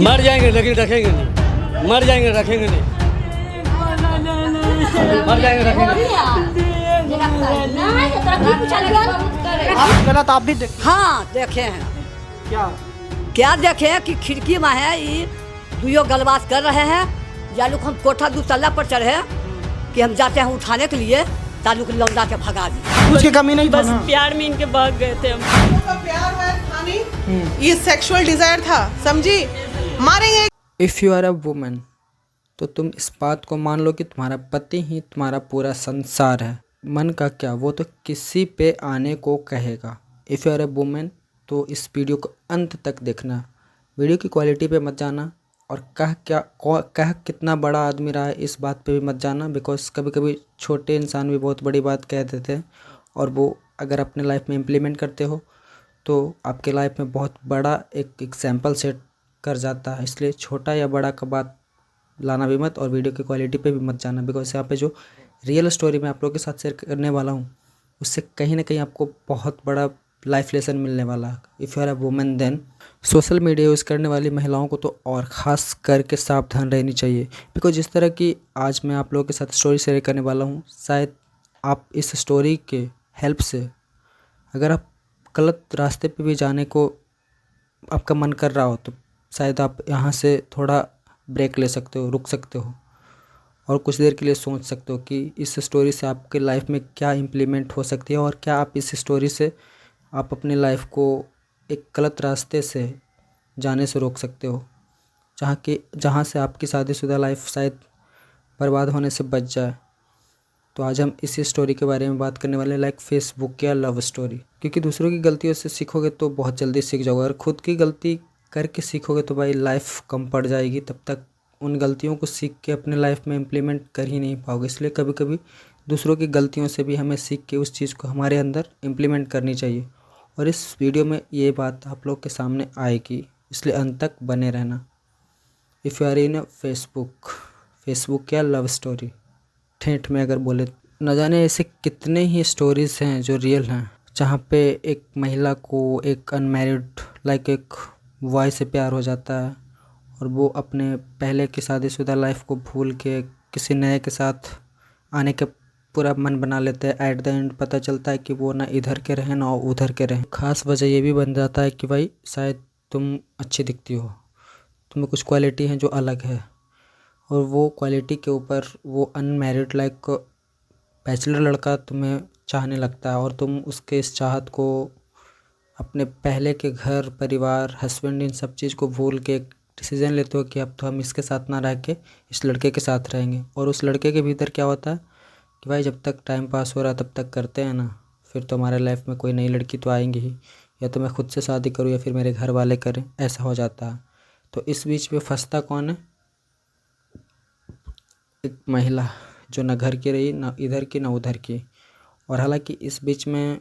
मर जाएंगे लेकिन रखेंगे नहीं, मर जाएंगे रखेंगे नहीं, मर जाएंगे रखेंगे। गलत आप भी देख। हाँ देखे हैं। क्या क्या देखे हैं कि खिड़की में है ये दुयो गलबात कर रहे हैं। जालू हम कोठा 2 तल्ला पर चढ़े कि हम जाते हैं उठाने के लिए, तालुक लौंडा के भगा दी। कुछ की कमी नहीं था बस ना। प्यार में इनके भाग गए थे हम। का प्यार व्यार था नहीं, ये सेक्सुअल डिजायर था, समझी? मारेंगे। If you are a woman तो तुम इस बात को मान लो कि तुम्हारा पति ही तुम्हारा पूरा संसार है। मन का क्या, वो तो किसी पे आने को कहेगा। If you are a woman तो इस वीडियो को अंत तक देखना। वीडियो की क्वालिटी पे मत जाना और कह कितना बड़ा आदमी रहा है इस बात पे भी मत जाना, बिकॉज कभी कभी छोटे इंसान भी बहुत बड़ी बात कह देते हैं और वो अगर अपने लाइफ में इम्प्लीमेंट करते हो तो आपके लाइफ में बहुत बड़ा एक एग्जाम्पल सेट कर जाता है। इसलिए छोटा या बड़ा का बात लाना भी मत और वीडियो की क्वालिटी पे भी मत जाना, बिकॉज यहाँ पे जो रियल स्टोरी मैं आप लोगों के साथ शेयर करने वाला हूँ उससे कहीं ना कहीं आपको बहुत बड़ा लाइफ लेसन मिलने वाला है। If you are a woman then social media use करने वाली महिलाओं को तो और ख़ास करके सावधान रहनी चाहिए, बिकॉज जिस तरह की आज मैं आप लोगों के साथ स्टोरी शेयर करने वाला हूँ, शायद आप इस स्टोरी के हेल्प से अगर आप गलत रास्ते पे भी जाने को आपका मन कर रहा हो तो शायद आप यहाँ से थोड़ा ब्रेक ले सकते हो, रुक सकते हो और कुछ देर के लिए सोच सकते हो कि इस स्टोरी से आपके लाइफ में क्या इम्प्लीमेंट हो सकती है और क्या आप इस स्टोरी से आप अपनी लाइफ को एक गलत रास्ते से जाने से रोक सकते हो, जहाँ से आपकी शादीशुदा लाइफ शायद बर्बाद होने से बच जाए। तो आज हम इसी स्टोरी के बारे में बात करने वाले हैं, लाइक फेसबुक या लव स्टोरी। क्योंकि दूसरों की गलतियों से सीखोगे तो बहुत जल्दी सीख जाओगे, और खुद की गलती करके सीखोगे तो भाई लाइफ कम पड़ जाएगी, तब तक उन गलतियों को सीख के अपने लाइफ में इम्प्लीमेंट कर ही नहीं पाओगे। इसलिए कभी कभी दूसरों की गलतियों से भी हमें सीख के उस चीज़ को हमारे अंदर इम्प्लीमेंट करनी चाहिए, और इस वीडियो में ये बात आप लोग के सामने आएगी, इसलिए अंत तक बने रहना। If you are in Facebook या लव स्टोरी, ठेठ में अगर बोले, न जाने ऐसे कितने ही स्टोरीज़ हैं जो रियल हैं, जहाँ पे एक महिला को एक अनमैरिड लाइक एक बॉय से प्यार हो जाता है और वो अपने पहले की शादीशुदा लाइफ को भूल के किसी नए के साथ आने के पूरा मन बना लेते हैं। एट द एंड पता चलता है कि वो ना इधर के रहें ना उधर के रहें। ख़ास वजह ये भी बन जाता है कि भाई शायद तुम अच्छी दिखती हो, तुम्हें कुछ क्वालिटी हैं जो अलग है, और वो क्वालिटी के ऊपर वो अनमैरिड लाइक बैचलर लड़का तुम्हें चाहने लगता है और तुम उसके इस चाहत को अपने पहले के घर परिवार हस्बैंड इन सब चीज़ को भूल के एक डिसीज़न लेते हो कि अब तो हम इसके साथ ना रह के इस लड़के के साथ रहेंगे। और उस लड़के के भीतर क्या होता है कि भाई जब तक टाइम पास हो रहा है तब तक करते हैं ना, फिर तो हमारे लाइफ में कोई नई लड़की तो आएंगी ही, या तो मैं खुद से शादी करूँ या फिर मेरे घर वाले करें, ऐसा हो जाता है। तो इस बीच में फंसता कौन है? एक महिला जो ना घर की रही, ना इधर की ना उधर की। और हालांकि इस बीच में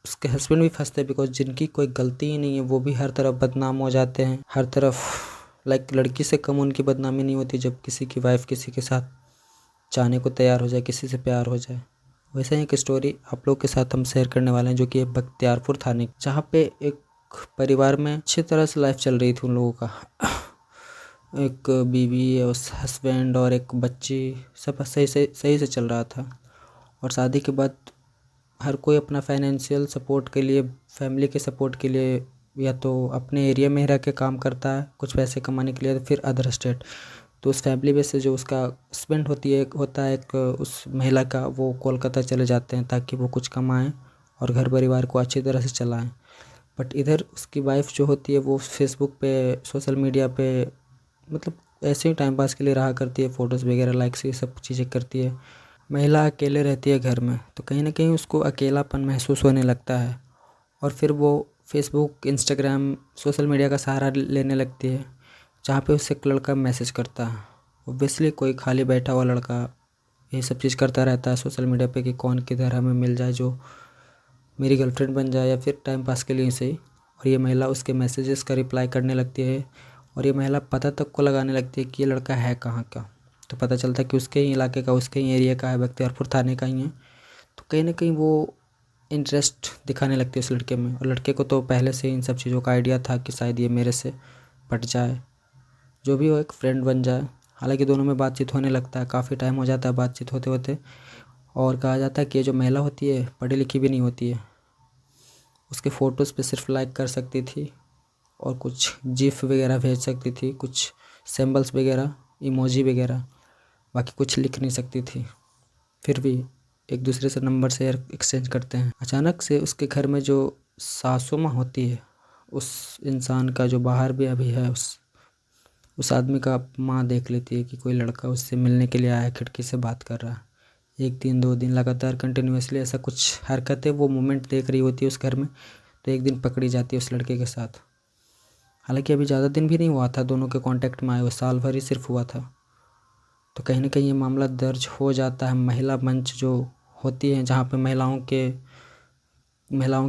उसके हस्बैंड भी फंसते हैं, बिकॉज जिनकी कोई गलती ही नहीं है वो भी हर तरफ बदनाम हो जाते हैं। हर तरफ लाइक लड़की से कम उनकी बदनामी नहीं होती जब किसी की वाइफ किसी के साथ जाने को तैयार हो जाए, किसी से प्यार हो जाए। वैसे ही एक स्टोरी आप लोग के साथ हम शेयर करने वाले हैं जो कि बख्तियारपुर थाने, जहाँ पे एक परिवार में अच्छी तरह से लाइफ चल रही थी उन लोगों का। एक बीवी और हस्बैंड और एक बच्ची, सब सही से चल रहा था। और शादी के बाद हर कोई अपना फाइनेंशियल सपोर्ट के लिए, फैमिली के सपोर्ट के लिए या तो अपने एरिया में रह के काम करता है कुछ पैसे कमाने के लिए, फिर अदर स्टेट। तो उस फैमिली बेस से जो उसका हस्बैंड होता है एक उस महिला का, वो कोलकाता चले जाते हैं ताकि वो कुछ कमाएं और घर परिवार को अच्छी तरह से चलाएं। बट इधर उसकी वाइफ जो होती है वो फेसबुक पे सोशल मीडिया पे मतलब ऐसे ही टाइम पास के लिए रहा करती है, फ़ोटोज़ वगैरह लाइक्स ये सब चीज़ें करती है। महिला अकेले रहती है घर में, तो कहीं ना कहीं उसको अकेलापन महसूस होने लगता है और फिर वो फेसबुक इंस्टाग्राम सोशल मीडिया का सहारा लेने लगती है, जहाँ पे उससे एक लड़का मैसेज करता है। ऑब्वियसली कोई खाली बैठा हुआ लड़का यही सब चीज़ करता रहता है सोशल मीडिया पे कि कौन किधर हमें मिल जाए जो मेरी गर्लफ्रेंड बन जाए, या फिर टाइम पास के लिए सही। और ये महिला उसके मैसेजेस का रिप्लाई करने लगती है और ये महिला पता तक को लगाने लगती है कि ये लड़का है कहाँ का। तो पता चलता है कि उसके ही इलाके का, उसके ही एरिया का है, बख्तियारपुर थाने का ही है। तो कहीं ना कहीं वो इंटरेस्ट दिखाने लगती है उस लड़के में, और लड़के को तो पहले से इन सब चीज़ों का आइडिया था कि शायद ये मेरे से पट जाए जो भी हो एक फ्रेंड बन जाए। हालांकि दोनों में बातचीत होने लगता है, काफ़ी टाइम हो जाता है बातचीत होते होते। और कहा जाता है कि ये जो महिला होती है पढ़ी लिखी भी नहीं होती है, उसके फ़ोटोज़ पे सिर्फ लाइक कर सकती थी और कुछ जिफ वगैरह भेज सकती थी, कुछ सिंबल्स वगैरह, इमोजी वगैरह, बाकी कुछ लिख नहीं सकती थी। फिर भी एक दूसरे से नंबर शेयर एक्सचेंज करते हैं। अचानक से उसके घर में जो सासू माँ होती है, उस इंसान का जो बाहर भी अभी है, उस आदमी का माँ देख लेती है कि कोई लड़का उससे मिलने के लिए आया है, खिड़की से बात कर रहा है। 1 दिन 2 दिन लगातार कंटिन्यूसली ऐसा कुछ हरकतें वो मोमेंट देख रही होती है उस घर में। तो एक दिन पकड़ी जाती है उस लड़के के साथ। हालांकि अभी ज़्यादा दिन भी नहीं हुआ था दोनों के कांटेक्ट में आए हुए, साल भर ही सिर्फ हुआ था। तो कहीं ना कहीं ये मामला दर्ज हो जाता है। महिला मंच जो होती है, जहाँ पे महिलाओं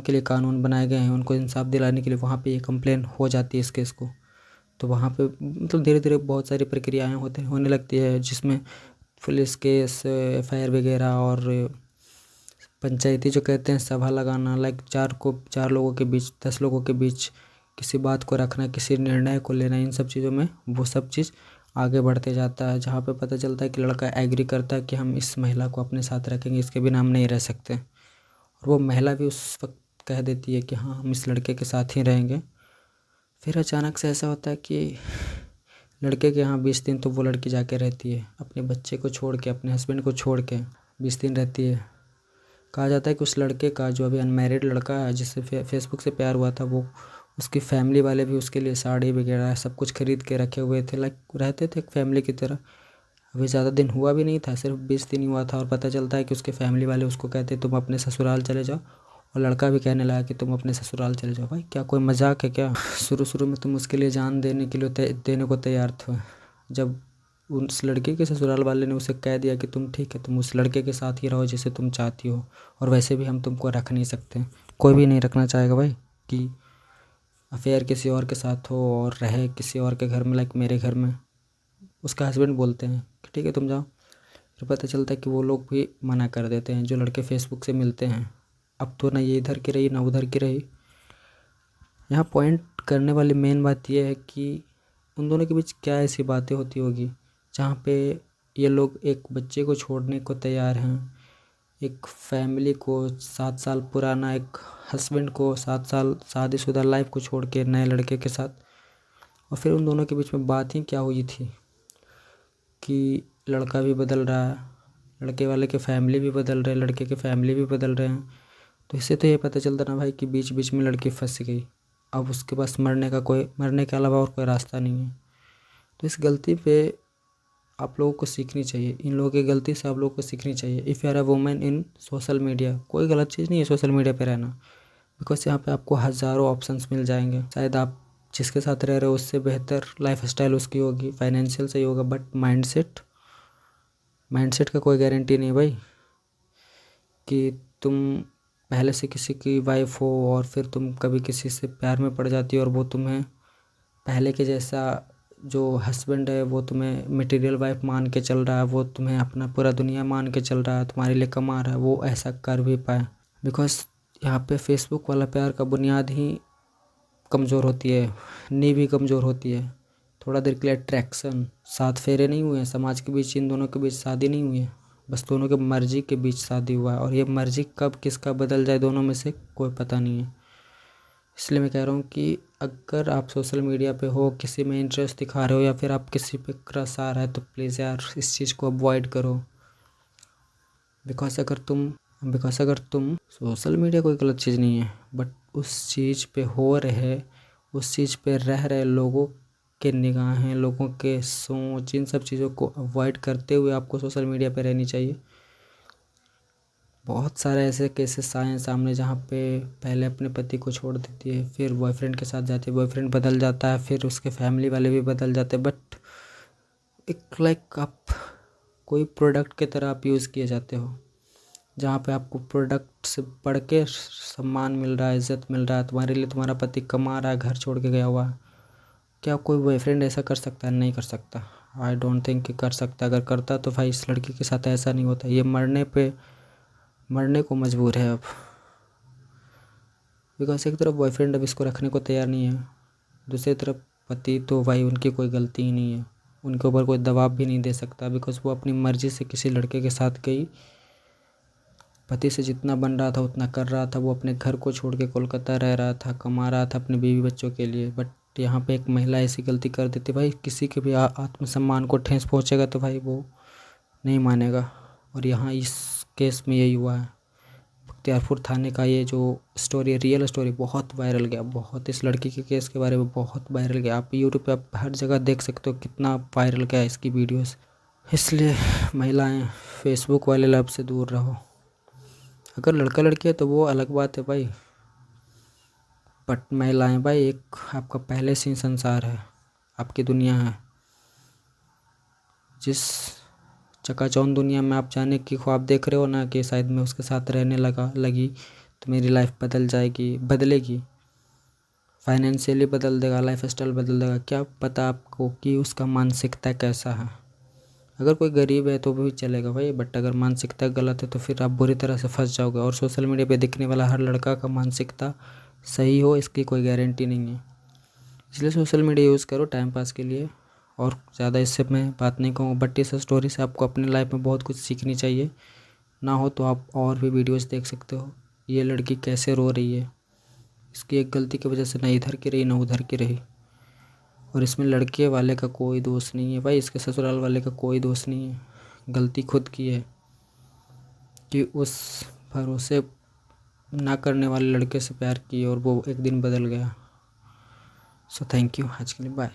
के लिए कानून बनाए गए हैं, उनको इंसाफ दिलाने के लिए, वहाँ पे ये कंप्लेन हो जाती है इस केस को। तो वहाँ पे मतलब धीरे धीरे बहुत सारी प्रक्रियाएँ होने लगती है, जिसमें पुलिस केस, FIR वगैरह और पंचायती जो कहते हैं सभा लगाना, लाइक 4 लोगों के बीच, 10 लोगों के बीच किसी बात को रखना, किसी निर्णय को लेना, इन सब चीज़ों में वो सब चीज़ आगे बढ़ते जाता है। जहाँ पे पता चलता है कि लड़का एग्री करता है कि हम इस महिला को अपने साथ रखेंगे, इसके बिना हम नहीं रह सकते। और वो महिला भी उस वक्त कह देती है कि हाँ, हम इस लड़के के साथ ही रहेंगे। फिर अचानक से ऐसा होता है कि लड़के के यहाँ 20 दिन तो वो लड़की जाके रहती है, अपने बच्चे को छोड़ के, अपने हस्बैंड को छोड़ के 20 दिन रहती है। कहा जाता है कि उस लड़के का जो अभी अनमैरिड लड़का है, जिससे फेसबुक से प्यार हुआ था, वो उसकी फैमिली वाले भी उसके लिए साड़ी वगैरह सब कुछ खरीद के रखे हुए थे, लाइक रहते थे एक फैमिली की तरह। अभी ज़्यादा दिन हुआ भी नहीं था, सिर्फ 20 दिन हुआ था। और पता चलता है कि उसके फैमिली वाले उसको कहते तुम अपने ससुराल चले जाओ, और लड़का भी कहने लगा कि तुम अपने ससुराल चले जाओ। भाई क्या कोई मजाक है क्या? शुरू में तुम उसके लिए जान देने को तैयार थे। जब उस लड़के के ससुराल वाले ने उसे कह दिया कि तुम ठीक है, तुम उस लड़के के साथ ही रहो जिसे तुम चाहती हो, और वैसे भी हम तुमको रख नहीं सकते, कोई भी नहीं रखना चाहेगा भाई कि अफेयर किसी और के साथ हो और रहे किसी और के घर में, लाइक मेरे घर में। उसका हस्बैंड बोलते हैं कि ठीक है तुम जाओ। फिर पता चलता है कि वो लोग भी मना कर देते हैं, जो लड़के फेसबुक से मिलते हैं। अब तो ना ये इधर की रही ना उधर की रही। यहाँ पॉइंट करने वाली मेन बात यह है कि उन दोनों के बीच क्या ऐसी बातें होती होगी जहाँ पे ये लोग एक बच्चे को छोड़ने को तैयार हैं, एक फैमिली को 7 साल पुराना, एक हस्बैंड को 7 साल शादीशुदा लाइफ को छोड़ के नए लड़के के साथ। और फिर उन दोनों के बीच में बात ही क्या हुई थी कि लड़का भी बदल रहा है, लड़के वाले के फैमिली भी बदल रहे हैं, लड़के के फैमिली भी बदल रहे हैं। तो इससे तो ये पता चलता ना भाई कि बीच बीच में लड़की फंस गई। अब उसके पास मरने के अलावा और कोई रास्ता नहीं है। तो इस गलती पे आप लोगों को सीखनी चाहिए, इन लोगों की गलती से आप लोगों को सीखनी चाहिए। If you are a women in social media, कोई गलत चीज़ नहीं है सोशल मीडिया पे रहना, बिकॉज यहाँ पे आपको हज़ारों ऑप्शंस मिल जाएंगे। शायद आप जिसके साथ रह रहे हो उससे बेहतर लाइफ स्टाइल उसकी होगी, फाइनेंशियल सही होगा, बट माइंडसेट का कोई गारंटी नहीं भाई कि तुम पहले से किसी की वाइफ हो और फिर तुम कभी किसी से प्यार में पड़ जाती हो और वो तुम्हें पहले के जैसा जो हस्बैंड है वो तुम्हें मटेरियल वाइफ मान के चल रहा है, वो तुम्हें अपना पूरा दुनिया मान के चल रहा है, तुम्हारे लिए कमा रहा है, वो ऐसा कर भी पाए। बिकॉज यहाँ पे फेसबुक वाला प्यार का बुनियाद ही कमज़ोर होती है, नींव भी कमज़ोर होती है। थोड़ा देर के लिए अट्रैक्शन, 7 फेरे नहीं हुए हैं समाज के बीच, इन दोनों के बीच शादी नहीं हुई है, बस दोनों के मर्जी के बीच शादी हुआ है। और ये मर्जी कब किसका बदल जाए दोनों में से कोई पता नहीं है। इसलिए मैं कह रहा हूँ कि अगर आप सोशल मीडिया पे हो, किसी में इंटरेस्ट दिखा रहे हो या फिर आप किसी पे क्रश आ रहा है, तो प्लीज़ यार इस चीज़ को अवॉइड करो। बिकॉज अगर तुम सोशल मीडिया कोई गलत चीज़ नहीं है, बट उस चीज़ पे हो रहे, उस चीज़ पे रह रहे लोगों के निगाहें, लोगों के सोच, इन सब चीज़ों को अवॉइड करते हुए आपको सोशल मीडिया पे रहनी चाहिए। बहुत सारे ऐसे केसेस आए हैं सामने जहाँ पे पहले अपने पति को छोड़ देती है, फिर बॉयफ्रेंड के साथ जाती है, बॉयफ्रेंड बदल जाता है, फिर उसके फैमिली वाले भी बदल जाते हैं। बट एक लाइक आप कोई प्रोडक्ट की तरह आप यूज़ किए जाते हो, जहाँ पे आपको प्रोडक्ट से बढ़ के सम्मान मिल रहा है, इज़्ज़त मिल रहा है, तुम्हारे लिए तुम्हारा पति कमा रहा है, घर छोड़ के गया हुआ है। क्या कोई बॉयफ्रेंड ऐसा कर सकता है? नहीं कर सकता। आई डोंट थिंक कि कर सकता। अगर करता तो भाई इस लड़की के साथ ऐसा नहीं होता। ये मरने को मजबूर है अब, बिकॉज एक तरफ बॉयफ्रेंड अब इसको रखने को तैयार नहीं है, दूसरी तरफ पति तो भाई उनकी कोई गलती ही नहीं है, उनके ऊपर कोई दबाव भी नहीं दे सकता, बिकॉज़ वो अपनी मर्ज़ी से किसी लड़के के साथ गई। पति से जितना बन रहा था उतना कर रहा था, वो अपने घर को छोड़ के कोलकाता रह रहा था, कमा रहा था अपने बीवी बच्चों के लिए। बट यहाँ पे एक महिला ऐसी गलती कर देती, भाई किसी के भी आत्मसम्मान को ठेस पहुँचेगा तो भाई वो नहीं मानेगा। और यहाँ इस केस में यही हुआ है। बख्तियारपुर थाने का ये जो स्टोरी है, रियल स्टोरी, बहुत वायरल गया, बहुत, इस लड़की के केस के बारे में बहुत वायरल गया। आप यूट्यूब पे आप हर जगह देख सकते हो कितना वायरल गया इसकी वीडियोस। इसलिए महिलाएं फेसबुक वाले लव से दूर रहो। अगर लड़का लड़की है तो वो अलग बात है भाई, बट महिलाएं भाई एक आपका पहले से ही संसार है, आपकी दुनिया है। जिस चकाचौंध दुनिया में आप जाने की ख्वाब देख रहे हो ना कि शायद मैं उसके साथ रहने लगी तो मेरी लाइफ बदल जाएगी, बदलेगी, फाइनेंशियली बदल देगा, लाइफ स्टाइल बदल देगा, क्या पता आपको कि उसका मानसिकता कैसा है। अगर कोई गरीब है तो भी चलेगा भाई, बट अगर मानसिकता गलत है तो फिर आप बुरी तरह से फंस जाओगे। और सोशल मीडिया पे दिखने वाला हर लड़का का मानसिकता सही हो इसकी कोई गारंटी नहीं है। इसलिए सोशल मीडिया यूज़ करो टाइम पास के लिए, और ज़्यादा इससे मैं बात नहीं कहूँगा। बट इस स्टोरी से आपको अपनी लाइफ में बहुत कुछ सीखनी चाहिए। ना हो तो आप और भी वीडियोस देख सकते हो, ये लड़की कैसे रो रही है, इसकी एक गलती की वजह से ना इधर की रही ना उधर की रही। और इसमें लड़के वाले का कोई दोष नहीं है भाई, इसके ससुराल वाले का कोई दोष नहीं है, गलती खुद की है कि उस भरोसे ना करने वाले लड़के से प्यार की और वो एक दिन बदल गया। सो थैंक यू, आज के लिए बाय।